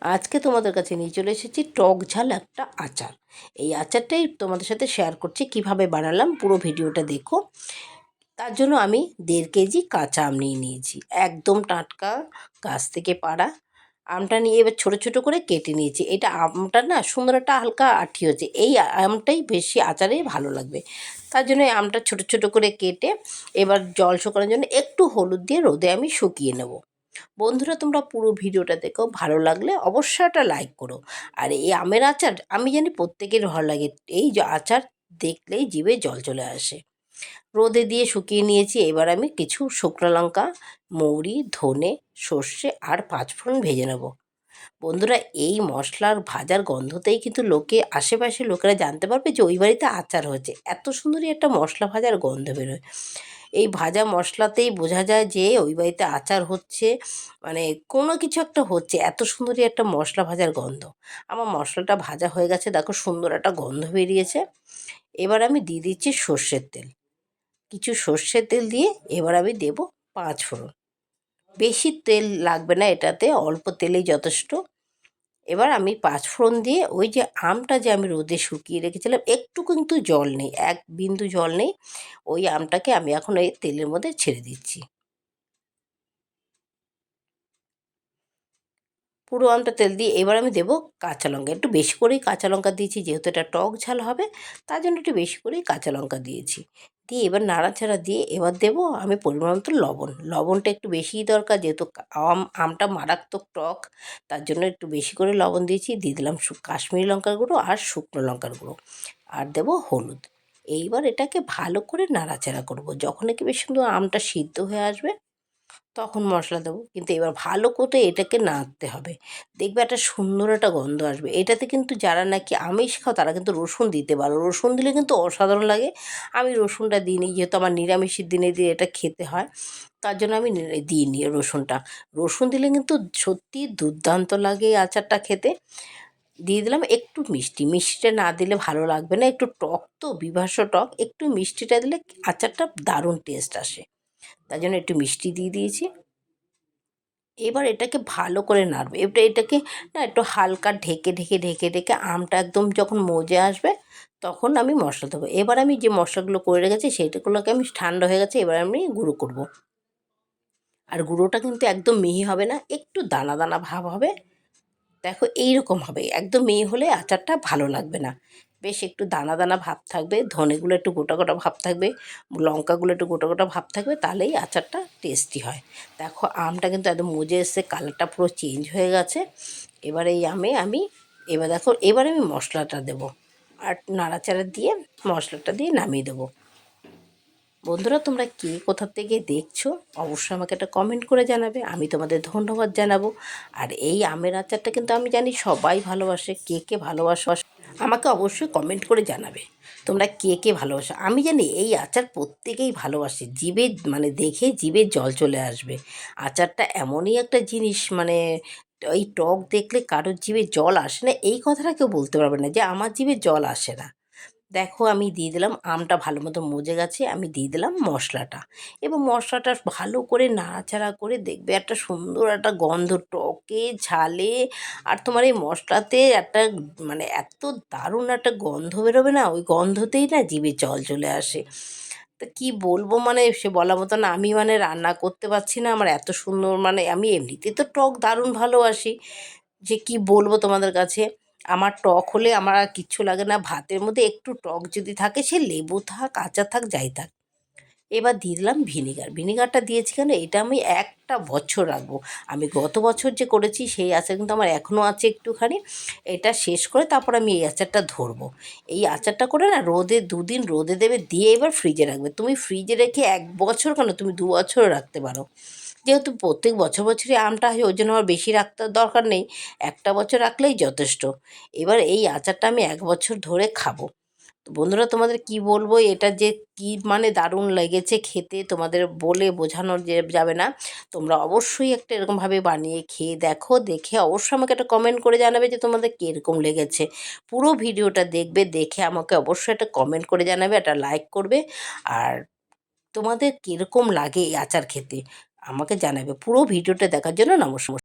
আজকে তোমাদের কাছে নিয়ে চলে এসেছি টক ঝাল একটা আচার। এই আচারটাই তোমাদের সাথে শেয়ার করছি কিভাবে বানালাম, পুরো ভিডিওটা দেখো। তার জন্য আমি 1.5 কেজি কাঁচা আম নিয়ে নিয়েছি, একদম টাটকা গাছ থেকে পাড়া আমটা নিয়ে এবার ছোট ছোট করে কেটে নিয়েছি। এটা আমটা না সুন্দর একটা হালকা আঠি হচ্ছে, এই আমটাই বেশি আচারে ভালো লাগবে। তার জন্য এই আমটা ছোট ছোট করে কেটে এবার জল শুকানোর জন্য একটু হলুদ দিয়ে রোদে আমি শুকিয়ে নেব। বন্ধুরা, তোমরা পুরো ভিডিওটা দেখো, ভালো লাগলে অবশ্যই একটা লাইক করো। আর এই আমের আচার আমি জানি প্রত্যেকের ভালো লাগে, এই যে আচার দেখলেই জিভে জল চলে আসে। রোদে দিয়ে শুকিয়ে নিয়েছি। এবার আমি কিছু শুকনো লঙ্কা, মৌরি, ধনে, সর্ষে আর পাঁচফোড়ন ভেজে নেব। বন্ধুরা, এই মশলার ভাজার গন্ধতেই কিন্তু আশেপাশে লোকেরা জানতে পারবে যে ওই বাড়িতে আচার হয়েছে। এত সুন্দরই একটা মশলা ভাজার গন্ধ বেরোয়। এই ভাজা মশলাতেই বোঝা যায় যে ওই বাড়িতে আচার হচ্ছে, মানে কোনো কিছু একটা হচ্ছে। এত সুন্দরই একটা মশলা ভাজার গন্ধ। আমার মশলাটা ভাজা হয়ে গেছে, দেখো সুন্দর একটা গন্ধ বেরিয়েছে। এবার আমি দিয়ে দিচ্ছি সর্ষের তেল। কিছু সর্ষের তেল দিয়ে এবার আমি দেব পাঁচফোড়ন। বেশি তেল লাগবে না এটাতে, অল্প তেলেই যথেষ্ট। এবার আমি পাঁচফোড়ন দিয়ে ওই যে আমটা যে আমি রোদে শুকিয়ে রেখেছিলাম, একটু কিন্তু জল নেই, এক বিন্দু জল নেই, ওই আমটাকে আমি এখন এই তেলের মধ্যে ছেড়ে দিচ্ছি। পুরো আমটা তেল দিয়ে এবার আমি দেবো কাঁচা লঙ্কা। একটু বেশি করেই কাঁচা লঙ্কা দিয়েছি, যেহেতু এটা টক ঝাল হবে তার জন্য একটু বেশি করেই কাঁচা লঙ্কা দিয়েছি। দিয়ে এবার নাড়াচাড়া দিয়ে এবার দেবো আমি পরিমাণ মতো লবণ। লবণটা একটু বেশিই দরকার, যেহেতু আমটা মারাত্মক টক, তার জন্য একটু বেশি করে লবণ দিয়েছি। দিয়ে দিলাম কাশ্মীরি লঙ্কার গুঁড়ো আর শুকনো লঙ্কার গুঁড়ো, আর দেবো হলুদ। এইবার এটাকে ভালো করে নাড়াচাড়া করব। যখন একেবারে সুন্দর আমটা সিদ্ধ হয়ে আসবে তখন মশলা দেবো, কিন্তু এবার ভালো করে এটাকে নাড়তে হবে। দেখবে একটা সুন্দর একটা গন্ধ আসবে। এটাতে কিন্তু যারা নাকি আমিষ খাও তারা কিন্তু রসুন দিতে পারো, রসুন দিলে কিন্তু অসাধারণ লাগে। আমি রসুনটা দিইনি, যেহেতু আমার নিরামিষের দিনে দিয়ে এটা খেতে হয়, তার জন্য আমি দিইনি রসুনটা। রসুন দিলে কিন্তু সত্যি দুর্দান্ত লাগে এই আচারটা খেতে। দিয়ে দিলাম একটু মিষ্টি। মিষ্টিটা না দিলে ভালো লাগবে না, একটু টক তো, বীভৎস টক, একটু মিষ্টিটা দিলে আচারটা দারুণ টেস্ট আসে। তার জন্য একটু মিষ্টি দিয়ে দিয়েছি। এবার এটাকে ভালো করে নাড়বে। এটাকে না একটু হালকা ঢেকে ঢেকে ঢেকে ঢেকে আমটা একদম যখন মজে আসবে তখন আমি মশলা দেবো। এবার আমি যে মশলাগুলো করে রেখেছি সেইটাগুলোকে আমি ঠান্ডা হয়ে গেছে, এবার আমি গুঁড়ো করব। আর গুঁড়োটা কিন্তু একদম মিহি হবে না, একটু দানা দানা ভাব হবে। দেখো এইরকম হবে, একদম মিহি হলে আচারটা ভালো লাগবে না। বেশ একটু দানা দানা ভাব থাকবে, ধনেগুলো একটু গোটা গোটা ভাব থাকবে, লঙ্কাগুলো একটু গোটা গোটা ভাব থাকবে, তাহলেই আচারটা টেস্টি হয়। দেখো আমটা কিন্তু একদম মজে এসে কালারটা পুরো চেঞ্জ হয়ে গেছে। এবার এই আমি এবার দেখো এবার আমি মশলাটা দেবো, আর নাড়াচাড়া দিয়ে মশলাটা দিয়ে নামিয়ে দেবো। বন্ধুরা, তোমরা কে কোথা থেকে দেখছো অবশ্যই আমাকে একটা কমেন্ট করে জানাবে, আমি তোমাদের ধন্যবাদ জানাবো। আর এই আমের আচারটা কিন্তু আমি জানি সবাই ভালোবাসে। কে কে ভালোবাসো আমাকে অবশ্যই কমেন্ট করে জানাবে। তোমরা কে কে ভালোবাসো, আমি জানি এই আচার প্রত্যেকেই ভালোবাসে। জিভে মানে দেখে জিভে জল চলে আসবে। আচারটা এমনই একটা জিনিস, মানে এই টক দেখলে কারোর জিভে জল আসে না এই কথাটা কেউ বলতে পারবে না যে আমার জিভে জল আসে না। দেখো আমি দিয়ে দিলাম, আমটা ভালো মতো মজে গেছে, আমি দিয়ে দিলাম মশলাটা। এবং মশলাটা ভালো করে নাড়াচাড়া করে দেখবে একটা সুন্দর একটা গন্ধ, টকে ঝালে আর তোমার এই মশলাতে একটা মানে এত দারুণ একটা গন্ধ বেরোবে না, ওই গন্ধতেই না জিভে জল চলে আসে। তা কী বলবো, মানে সে বলার মতো না। আমি মানে রান্না করতে পারছি না, আমার এত সুন্দর, মানে আমি এমনিতেই তো টক দারুণ ভালোবাসি, যে কি বলবো তোমাদের কাছে। আমার টক হলে আমার আর কিচ্ছু লাগে না। ভাতের মধ্যে একটু টক যদি থাকে, সে লেবু থাক, আচার থাক, যাই থাক। এবার দিয়ে দিলাম ভিনিগার। ভিনিগারটা দিয়েছি কেন, এটা আমি 1 বছর রাখবো। আমি গত বছর যে করেছি সেই আচার কিন্তু আমার এখনও আছে একটুখানি। এটা শেষ করে তারপর আমি এই আচারটা ধরবো। এই আচারটা করে না রোদে 2 দিন রোদে দেবে, দিয়ে এবার ফ্রিজে রাখবে। তুমি ফ্রিজে রেখে 1 বছর কেন, তুমি 2 বছরও রাখতে পারো। যেহেতু প্রত্যেক বছর বছরই আমটা হয়, ওই জন্য আমার বেশি রাখতে দরকার নেই, 1 বছর রাখলেই যথেষ্ট। এবার এই আচারটা আমি 1 বছর ধরে খাবো। তো বন্ধুরা, তোমাদের কি বলবো, এটা যে কি মানে দারুণ লেগেছে খেতে, তোমাদের বলে বোঝানো যাবে না। তোমরা অবশ্যই একটা এরকমভাবে বানিয়ে খেয়ে দেখো, দেখে অবশ্যই আমাকে একটা কমেন্ট করে জানাবে যে তোমাদের কীরকম লেগেছে। পুরো ভিডিওটা দেখবে, দেখে আমাকে অবশ্যই একটা কমেন্ট করে জানাবে, একটা লাইক করবে। আর তোমাদের কীরকম লাগে এই আচার খেতে আমাকে জানাবে। পুরো ভিডিওটা দেখার জন্য নমস্কার।